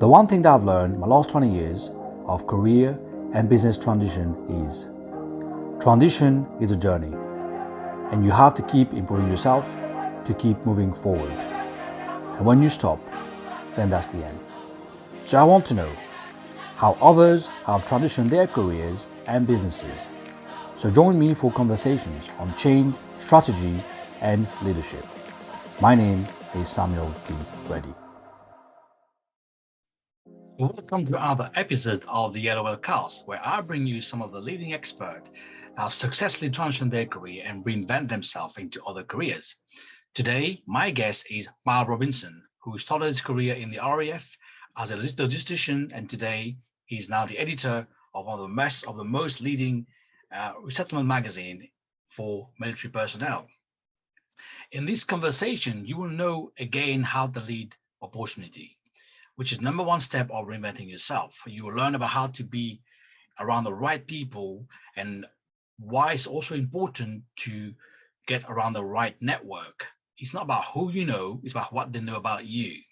the one thing that I've learned in my last 20 years of career and business transition is a journey, and you have to keep improving yourself to keep moving forward. And when you stop, then that's the end. So I want to know how others have transitioned their careers and businesses. So join me for conversations on change, strategy, and leadership. My name is Samuel T. Reddy. Welcome to another episode of the Yellow Cast, where I bring you some of the leading experts that have successfully transitioned their career and reinvent themselves into other careers. Today, my guest is Mal Robinson, who started his career in the RAF as a logistician, and today he's now the editor of one of the most leading resettlement magazine for military personnel. In this conversation, you will know again how to lead opportunity, which is number one step of reinventing yourself. You will learn about how to be around the right people and why it's also important to get around the right network. It's not about who you know, it's about what they know about you.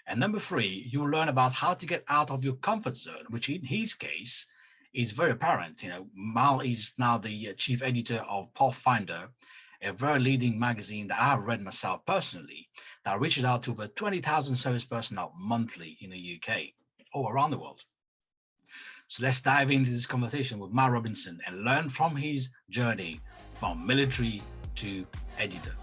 And number three, you will learn about how to get out of your comfort zone, which in his case is very apparent. Mal is now the chief editor of Pathfinder, a very leading magazine that I have read myself personally, that reaches out to over 20,000 service personnel monthly in the UK, all around the world. So let's dive into this conversation with Mal Robinson and learn from his journey from military to editor.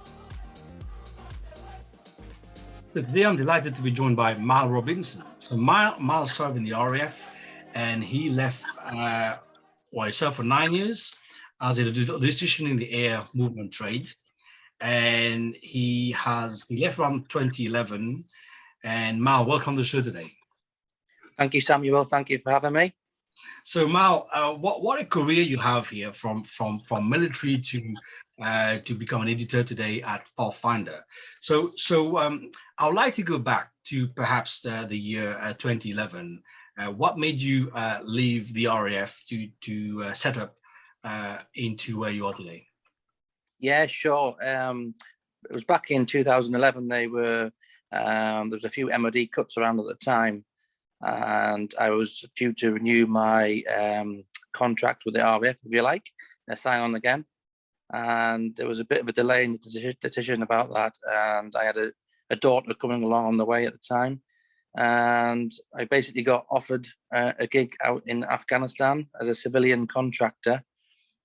So today I'm delighted to be joined by Mal Robinson. So Mal served in the RAF, and he left, he served for 9 years as a logistician in the air movement trade. And he left around 2011. And Mal, welcome to the show today. Thank you, Samuel. Thank you for having me. So Mal, what a career you have here from military to become an editor today at Pathfinder. So I would like to go back to perhaps the year 2011. What made you leave the RAF to set up into where you are today? Yeah, sure. It was back in 2011. There was a few MOD cuts around at the time, and I was due to renew my contract with the RAF, if you like, sign on again. And there was a bit of a delay in the decision about that. And I had a daughter coming along on the way at the time. And I basically got offered a gig out in Afghanistan as a civilian contractor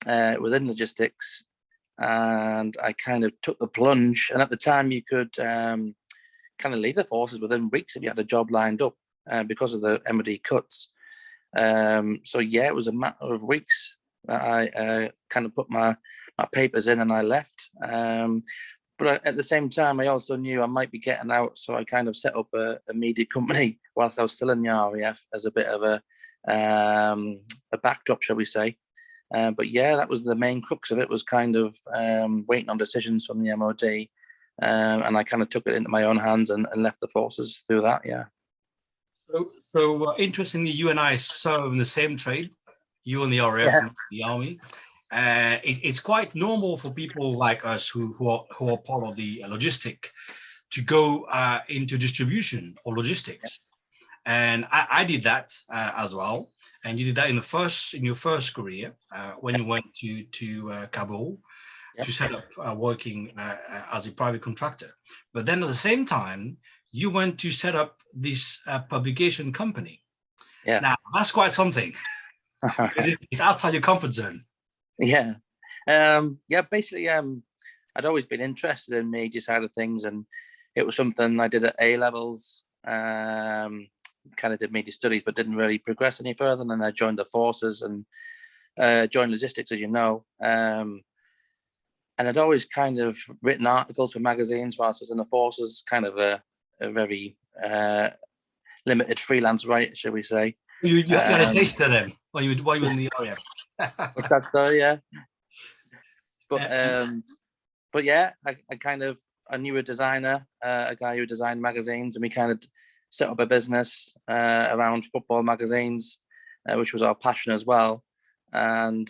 within logistics. And I kind of took the plunge. And at the time, you could kind of leave the forces within weeks if you had a job lined up because of the MOD cuts. So yeah, it was a matter of weeks that I kind of put my papers in and I left. But at the same time, I also knew I might be getting out. So I kind of set up a media company whilst I was still in the RAF as a bit of a backdrop, shall we say. But yeah, that was the main crux of it, was kind of waiting on decisions from the MOD. And I kind of took it into my own hands and left the forces through that, yeah. So interestingly, you and I serve in the same trade, you and the RAF, yeah. The Army. It's quite normal for people like us who are part of the logistic to go into distribution or logistics, and I did that as well. And you did that in your first career when you went to Kabul to set up working as a private contractor. But then at the same time, you went to set up this publication company. Yeah. Now that's quite something. It's outside your comfort zone. Yeah. Basically, I'd always been interested in media side of things, and it was something I did at A levels. Kind of did media studies, but didn't really progress any further. And then I joined the forces and joined logistics, as you know. And I'd always kind of written articles for magazines whilst I was in the forces, kind of a very limited freelance writer, shall we say. You had a taste of them while you were in the RAF. That's so, yeah. But yeah, I knew a designer, a guy who designed magazines, and we kind of set up a business around football magazines, which was our passion as well. And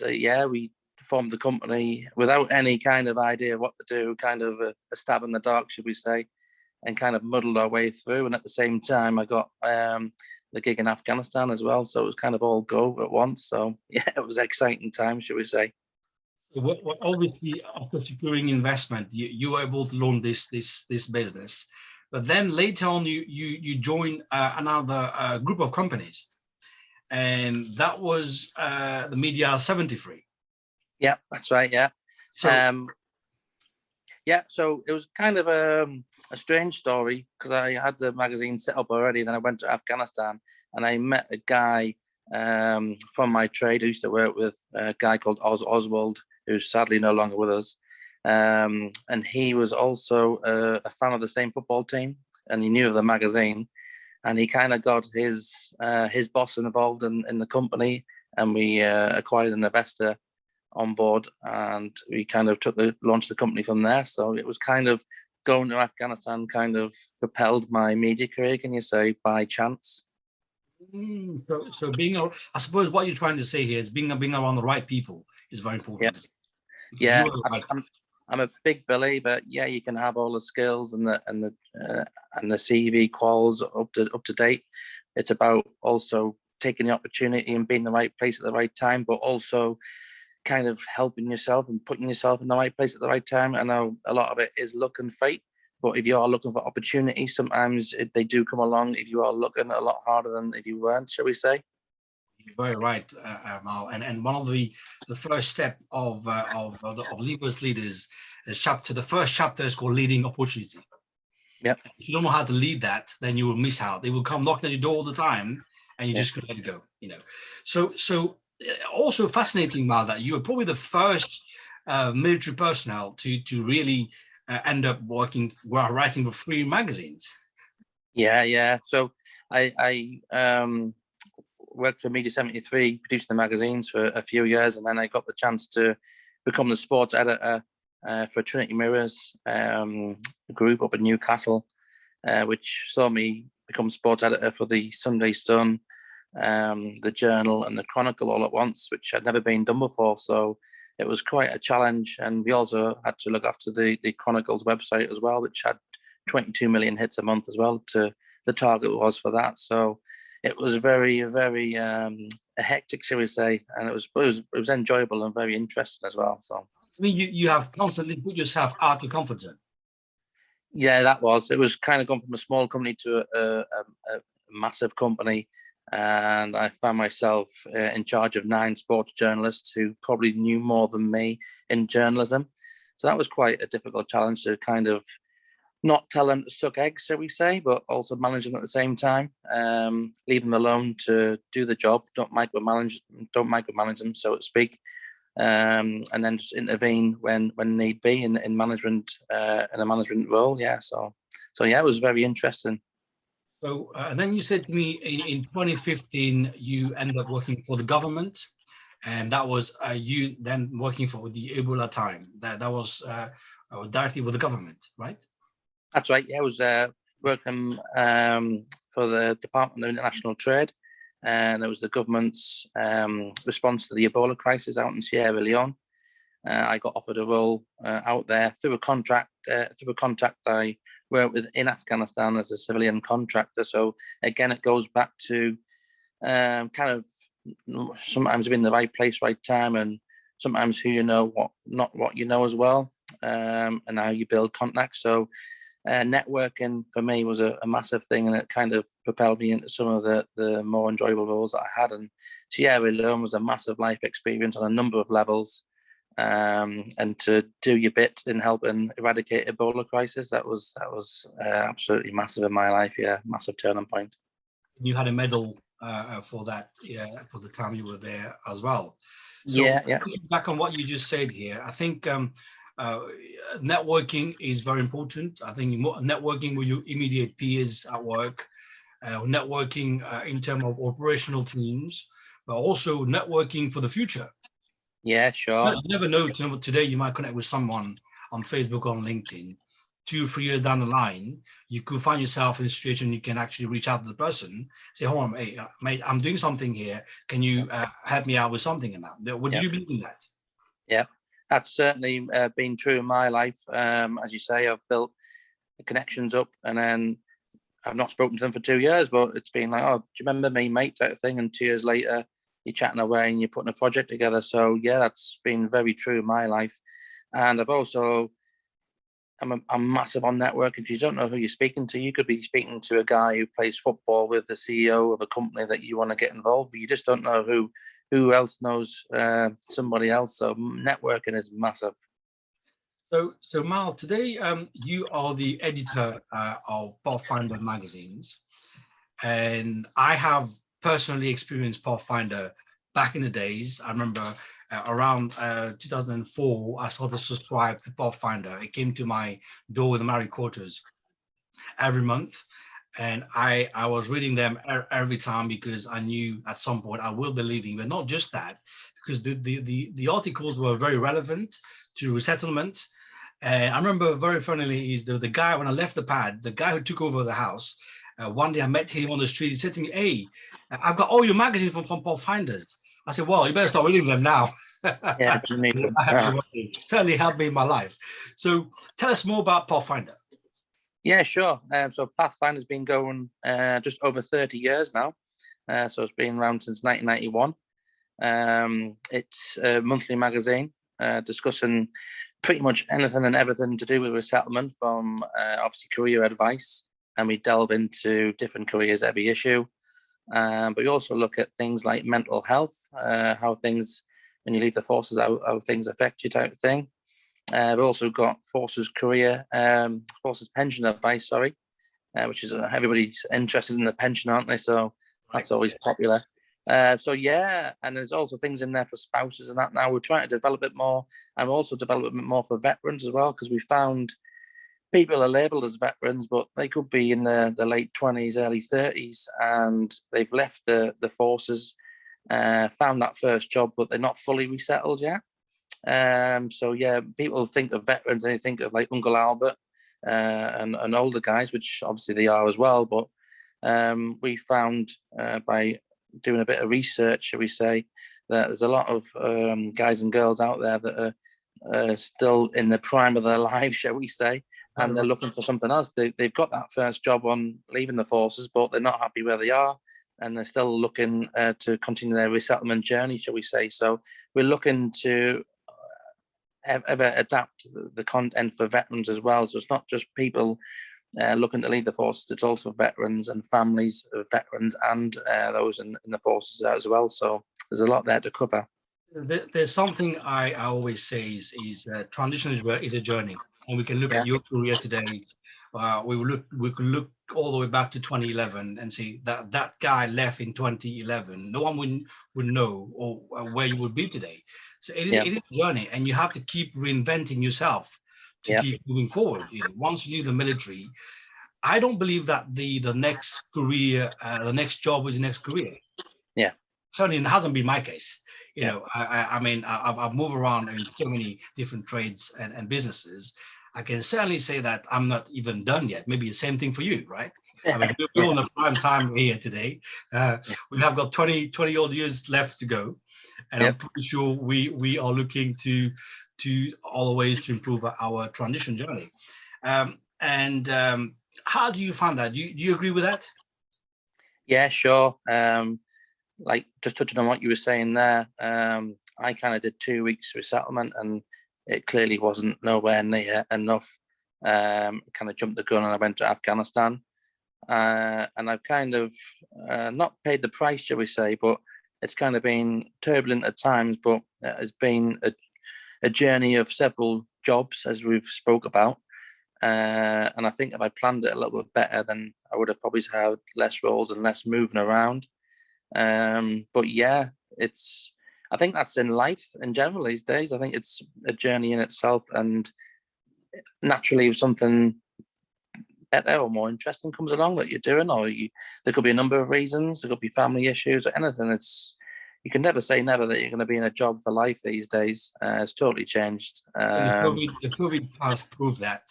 we formed the company without any kind of idea what to do, kind of a stab in the dark, should we say. and kind of muddled our way through. And at the same time, I got the gig in Afghanistan as well. So it was kind of all go at once. So yeah, it was exciting time, should we say. Obviously, after securing investment, you were able to launch this business. But then later on, you joined another group of companies. And that was the Media 73. Yeah, that's right. Yeah. So, So it was kind of a strange story because I had the magazine set up already. Then I went to Afghanistan and I met a guy from my trade who used to work with a guy called Oswald, who's sadly no longer with us. And he was also a fan of the same football team, and he knew of the magazine. And he kind of got his boss involved in the company, and we acquired an investor on board, and we kind of launched the company from there. So it was kind of going to Afghanistan kind of propelled my media career, can you say, by chance. So being, I suppose what you're trying to say here is being around the right people is very important. Yeah, I'm a big believer. Yeah, you can have all the skills and the CV quals up to date. It's about also taking the opportunity and being in the right place at the right time, but also kind of helping yourself and putting yourself in the right place at the right time. I know a lot of it is luck and fate, but if you are looking for opportunities, sometimes they do come along if you are looking a lot harder than if you weren't, shall we say. You're very right, Mal. And one of the first step of Leavers Leaders is the first chapter is called Leading Opportunity. Yeah. If you don't know how to lead that, then you will miss out. They will come knocking at your door all the time, and you just couldn't let it go. So also fascinating, Mal, that you were probably the first military personnel to really end up writing for 3 magazines. Yeah. So I worked for Media 73, producing the magazines for a few years, and then I got the chance to become the sports editor for Trinity Mirrors group up in Newcastle, which saw me become sports editor for the Sunday Sun, the Journal, and the Chronicle all at once, which had never been done before. So it was quite a challenge, and we also had to look after the Chronicle's website as well, which had 22 million hits a month as well. To the target was for that. So it was very, very hectic, shall we say, and it was enjoyable and very interesting as well. So I mean, you have constantly put yourself out of comfort zone. Yeah, it was kind of gone from a small company to a massive company, and I found myself in charge of 9 sports journalists who probably knew more than me in journalism. So that was quite a difficult challenge to kind of not tell them to suck eggs, shall we say, but also manage them at the same time. Leave them alone to do the job. Don't micromanage them, so to speak. And then just intervene when need be in management, in a management role. Yeah. So yeah, it was very interesting. So, and then you said to me in 2015, you ended up working for the government, and that was you then working for the Ebola time. That was directly with the government, right? That's right. Yeah, I was working for the Department of International Trade, and it was the government's response to the Ebola crisis out in Sierra Leone. I got offered a role out there through a contract. Through a contract I worked with in Afghanistan as a civilian contractor. So again, it goes back to kind of sometimes being in the right place, right time, and sometimes who you know, not what you know as well, and how you build contacts. So networking for me was a massive thing, and it kind of propelled me into some of the more enjoyable roles that I had. And Sierra Leone was a massive life experience on a number of levels. And to do your bit in helping eradicate Ebola crisis, that was absolutely massive in my life. Yeah, massive turning point. You had a medal for that, for the time you were there as well. So yeah. Back on what you just said here, I think networking is very important. I think networking with your immediate peers at work, networking in terms of operational teams, but also networking for the future. Yeah, sure. You never know. Today you might connect with someone on Facebook or on LinkedIn. 2-3 years down the line, you could find yourself in a situation you can actually reach out to the person, say, "Hold on, hey, mate, I'm doing something here. Can you help me out with something?" In that, would you believe in that? Yeah, that's certainly been true in my life. As you say, I've built connections up, and then I've not spoken to them for 2 years, but it's been like, oh, do you remember me, mate, type of thing. And 2 years later, you're chatting away and you're putting a project together. So yeah, that's been very true in my life. And I'm massive on networking. If you don't know who you're speaking to, you could be speaking to a guy who plays football with the CEO of a company that you want to get involved with. You just don't know who else knows somebody else. So networking is massive. So Mal, today you are the editor of Pathfinder magazines, and I have personally experienced Pathfinder back in the days. I remember around 2004, I started to subscribe to Pathfinder. It came to my door with the married quarters every month, and I was reading them every time because I knew at some point I will be leaving. But not just that, because the articles were very relevant to resettlement. And I remember very funnily is the guy, when I left the pad, the guy who took over the house, one day I met him on the street. He said to me, "Hey, I've got all your magazines from Pathfinders." I said, "Well, you better start reading them now." Yeah, you need them. Certainly helped me in my life. So tell us more about Pathfinder. Yeah, sure. So Pathfinder's been going just over 30 years now. So it's been around since 1991. It's a monthly magazine discussing pretty much anything and everything to do with resettlement, from obviously career advice, and we delve into different careers every issue. But we also look at things like mental health, how things, when you leave the forces, how things affect you type of thing. We've also got forces pension advice, sorry, which is everybody's interested in the pension, aren't they? So that's always popular. So yeah, and there's also things in there for spouses and that. Now we're trying to develop it more, and also develop it more for veterans as well, because we found people are labelled as veterans, but they could be in the late 20s, early 30s, and they've left the forces, found that first job, but they're not fully resettled yet. So yeah, people think of veterans and they think of like Uncle Albert and older guys, which obviously they are as well. But we found by doing a bit of research, shall we say, that there's a lot of guys and girls out there that are still in the prime of their lives, shall we say, and they're looking for something else. They've got that first job on leaving the forces, but they're not happy where they are, and they're still looking to continue their resettlement journey, shall we say. So we're looking to ever adapt the content for veterans as well. So it's not just people looking to leave the forces, it's also veterans and families of veterans and those in the forces as well. So there's a lot there to cover. There's something I always say is transition is a journey, and we can look at your career today. We could look all the way back to 2011 and see that guy left in 2011. No one would know or where you would be today. So it is a journey, and you have to keep reinventing yourself to keep moving forward. Once you leave the military, I don't believe that the next career, the next job is the next career. Yeah. Certainly, it hasn't been my case. I mean, I've moved around in so many different trades and businesses. I can certainly say that I'm not even done yet. Maybe the same thing for you, right? I mean, we're on the prime time here today. We have got 20 odd years left to go. And I'm pretty sure we are looking to always to improve our transition journey. How do you find that? Do you agree with that? Yeah, sure. Like just touching on what you were saying there, I kind of did 2 weeks resettlement, and it clearly wasn't nowhere near enough. Kind of jumped the gun and I went to Afghanistan, and I've kind of not paid the price, shall we say, but it's kind of been turbulent at times, but it's been a journey of several jobs, as we've spoke about. And I think if I planned it a little bit better, then I would have probably had less roles and less moving around. But yeah, I think that's in life in general these days. I think it's a journey in itself, and naturally if something better or more interesting comes along that you're doing, there could be a number of reasons. There could be family issues or anything. You can never say never that you're going to be in a job for life these days. It's totally changed. The COVID has proved that.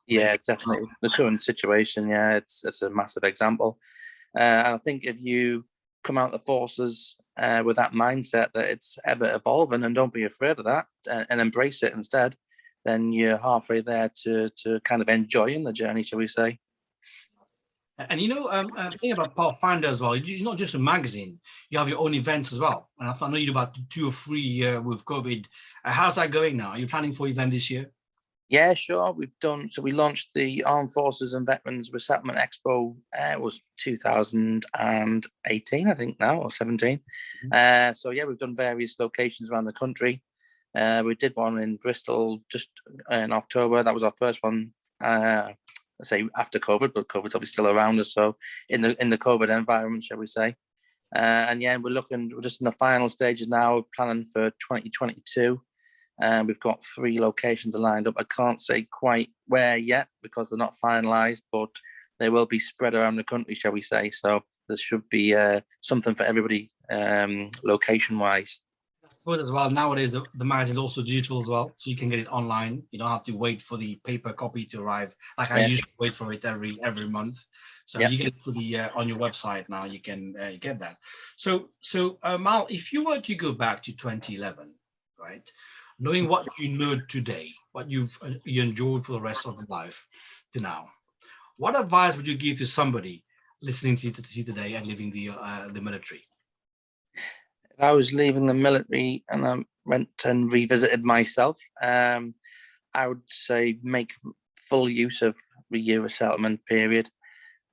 Yeah, definitely. The current situation, it's a massive example. And I think if you come out the forces with that mindset that it's ever evolving, and don't be afraid of that, and embrace it instead, then you're halfway there to kind of enjoying the journey, shall we say. And thing about Pathfinder as well, you're not just a magazine, you have your own events as well. And I know you do about 2 or 3 with COVID. How's that going now? Are you planning for event this year? Yeah, sure. We launched the Armed Forces and Veterans Resettlement Expo. It was 2018, I think now, or 17. So yeah, we've done various locations around the country. We did one in Bristol just in October. That was our first one. Let's say after COVID, but COVID's obviously still around us. So in the COVID environment, shall we say? And yeah, we're just in the final stages now, planning for 2022. We've got 3 locations lined up. I can't say quite where yet because they're not finalised, but they will be spread around the country, shall we say? So there should be something for everybody, location-wise. That's good as well. Nowadays, the magazine is also digital as well, so you can get it online. You don't have to wait for the paper copy to arrive. Like I used to wait for it every month. So you get it on your website now. You can get that. So Mal, if you were to go back to 2011, right, knowing what you know today, what you enjoyed for the rest of your life to now, what advice would you give to somebody listening to you today and leaving the military? If I was leaving the military and I went and revisited myself, I would say make full use of your resettlement period.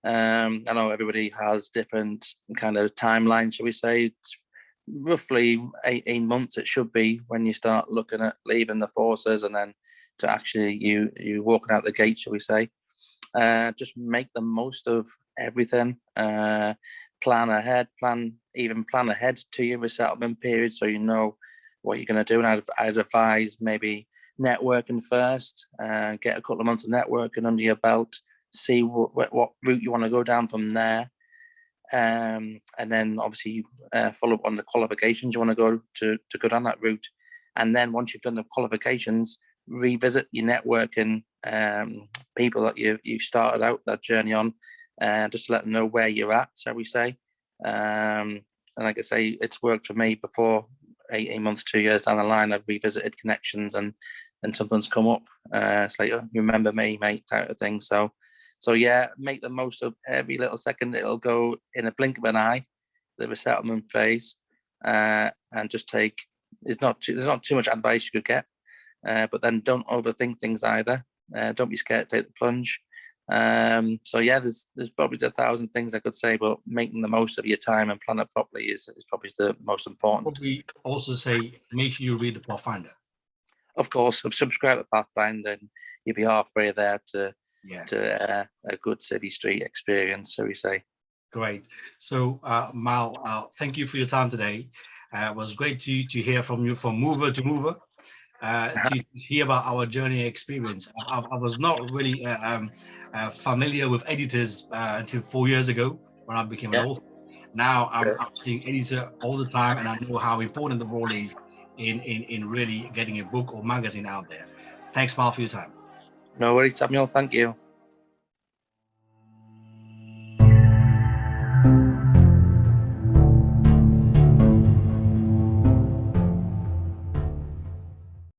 I know everybody has different kind of timelines, shall we say. It's roughly 18 months it should be when you start looking at leaving the forces, and then to actually you walking out the gate, shall we say. Just make the most of everything. Plan ahead to your resettlement period, so you know what you're going to do. And I'd advise maybe networking first, get a couple of months of networking under your belt, see what route you want to go down from there, and then obviously follow up on the qualifications you want to go down that route. And then once you've done the qualifications, revisit your networking, people that you started out that journey on, just to let them know where you're at, shall we say. And like I say, it's worked for me before. 18 months, 2 years down the line, I've revisited connections and something's come up. It's like, oh, you remember me, mate, type of thing. So yeah, make the most of every little second. It'll go in a blink of an eye, the resettlement phase, and just take. There's not too much advice you could get, but then don't overthink things either. Don't be scared to take the plunge. So yeah, there's probably 1,000 things I could say, but making the most of your time and plan it properly is probably the most important. Probably also say, make sure you read the Pathfinder. Of course, I've subscribed to Pathfinder, and you'll be halfway there to a good city street experience, so we say. Great. So Mal, thank you for your time today. It was great to hear from you from mover to mover. To hear about our journey experience. I was not really familiar with editors until 4 years ago when I became an author. Now I'm seeing editor all the time, and I know how important the role is in really getting a book or magazine out there. Thanks, Mal, for your time. No worries, Samuel. Thank you.